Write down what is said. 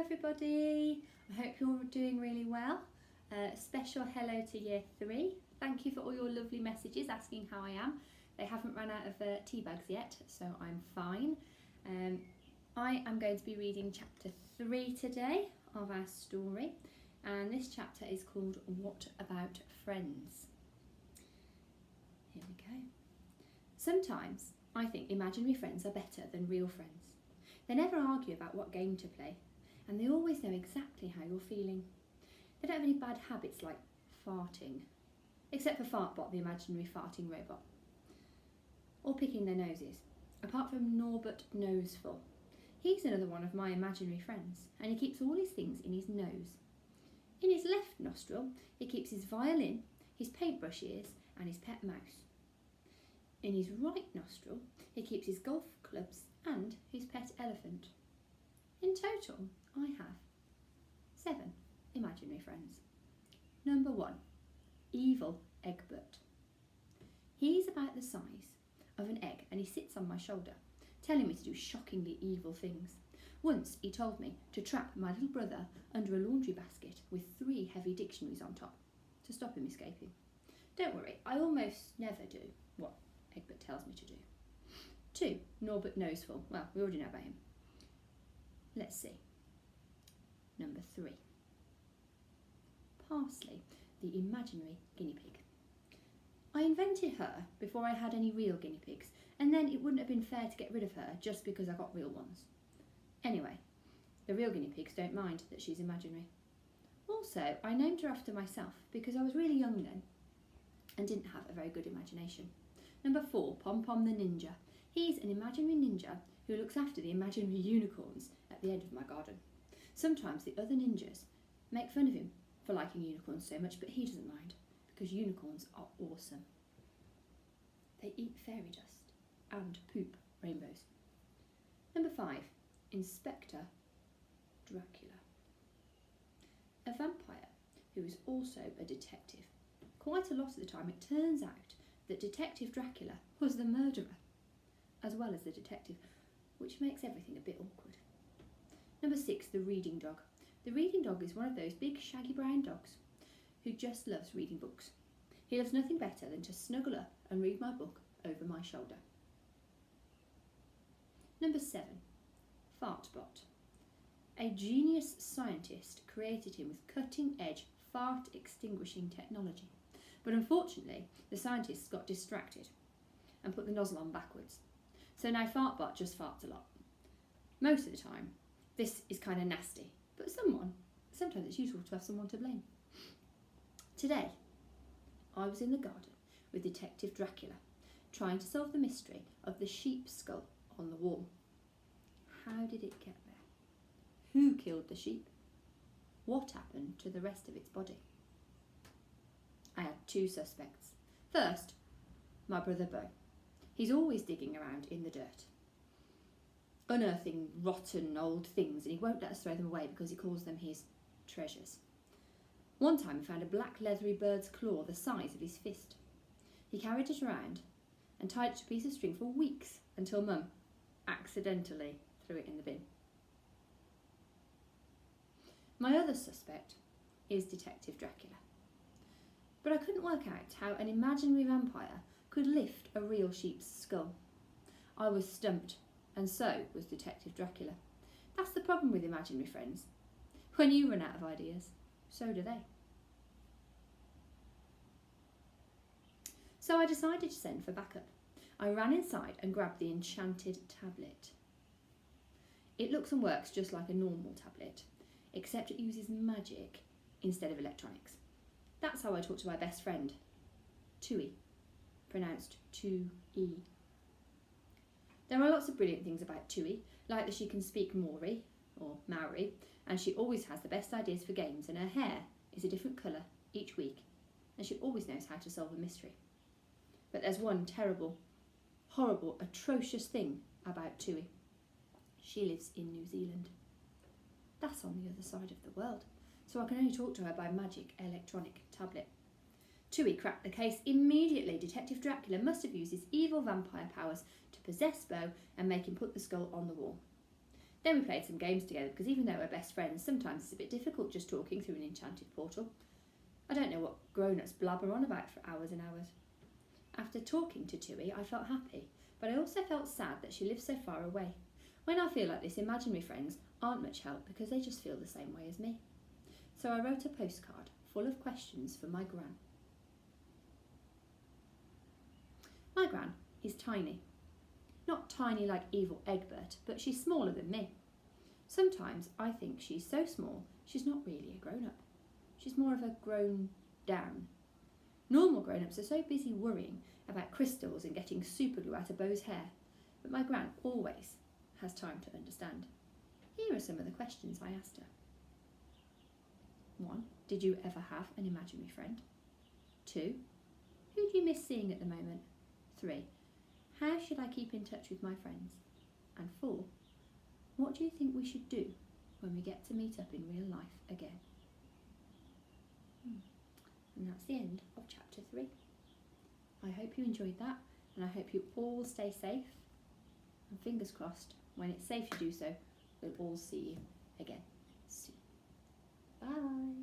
everybody, I hope you're doing really well. Special hello to year 3. Thank you for all your lovely messages asking how I am. They haven't run out of tea bags yet, so I'm fine. I am going to be reading chapter 3 today of our story, and this chapter is called What About Friends? Here we go. Sometimes I think imaginary friends are better than real friends. They never argue about what game to play, and they always know exactly how you're feeling. They don't have any bad habits like farting, except for Fartbot, the imaginary farting robot, or picking their noses, apart from Norbert Noseful. He's another one of my imaginary friends, and he keeps all his things in his nose. In his left nostril, he keeps his violin, his paintbrush ears, and his pet mouse. In his right nostril, he keeps his golf clubs and his pet elephant. In total, I have 7 imaginary friends. Number 1, Evil Egbert. He's about the size of an egg and he sits on my shoulder, telling me to do shockingly evil things. Once he told me to trap my little brother under a laundry basket with 3 heavy dictionaries on top to stop him escaping. Don't worry, I almost never do what Egbert tells me to do. 2, Norbert Noseful. Well, we already know about him. Let's see. Number 3, Parsley, the imaginary guinea pig. I invented her before I had any real guinea pigs, and then it wouldn't have been fair to get rid of her just because I got real ones. Anyway, the real guinea pigs don't mind that she's imaginary. Also, I named her after myself because I was really young then and didn't have a very good imagination. Number 4, Pom Pom the ninja. He's an imaginary ninja who looks after the imaginary unicorns at the end of my garden. Sometimes the other ninjas make fun of him for liking unicorns so much, but he doesn't mind because unicorns are awesome. They eat fairy dust and poop rainbows. Number 5, Inspector Dracula. A vampire who is also a detective. Quite a lot of the time it turns out that Detective Dracula was the murderer as well as the detective, which makes everything a bit awkward. Number 6, the reading dog. The reading dog is one of those big shaggy brown dogs who just loves reading books. He loves nothing better than to snuggle up and read my book over my shoulder. Number 7, Fartbot. A genius scientist created him with cutting-edge fart extinguishing technology. But unfortunately, the scientists got distracted and put the nozzle on backwards. So now Fartbot just farts a lot. Most of the time, this is kind of nasty, but sometimes it's useful to have someone to blame. Today, I was in the garden with Detective Dracula, trying to solve the mystery of the sheep skull on the wall. How did it get there? Who killed the sheep? What happened to the rest of its body? I had 2 suspects. First, my brother Beau. He's always digging around in the dirt, unearthing rotten old things, and he won't let us throw them away because he calls them his treasures. One time he found a black leathery bird's claw the size of his fist. He carried it around and tied it to a piece of string for weeks until Mum accidentally threw it in the bin. My other suspect is Detective Dracula. But I couldn't work out how an imaginary vampire could lift a real sheep's skull. I was stumped, and so was Detective Dracula. That's the problem with imaginary friends. When you run out of ideas, so do they. So I decided to send for backup. I ran inside and grabbed the enchanted tablet. It looks and works just like a normal tablet, except it uses magic instead of electronics. That's how I talk to my best friend, Tui, pronounced 2E. There are lots of brilliant things about Tui, like that she can speak Maori, or Maori, and she always has the best ideas for games, and her hair is a different colour each week, and she always knows how to solve a mystery. But there's one terrible, horrible, atrocious thing about Tui. She lives in New Zealand. That's on the other side of the world, so I can only talk to her by magic electronic tablet. Tui cracked the case immediately. Detective Dracula must have used his evil vampire powers to possess Beau and make him put the skull on the wall. Then we played some games together because even though we're best friends, sometimes it's a bit difficult just talking through an enchanted portal. I don't know what grown-ups blabber on about for hours and hours. After talking to Tui, I felt happy, but I also felt sad that she lived so far away. When I feel like this, imaginary friends aren't much help because they just feel the same way as me. So I wrote a postcard full of questions for my gran. My gran is tiny. Not tiny like evil Egbert, but she's smaller than me. Sometimes I think she's so small she's not really a grown-up. She's more of a grown down. Normal grown-ups are so busy worrying about crystals and getting superglue out of Bo's hair, but my gran always has time to understand. Here are some of the questions I asked her. 1. Did you ever have an imaginary friend? 2. Who do you miss seeing at the moment? 3. How should I keep in touch with my friends? And 4. What do you think we should do when we get to meet up in real life again? And that's the end of chapter 3. I hope you enjoyed that, and I hope you all stay safe. And fingers crossed, when it's safe to do so, we'll all see you again soon. Bye.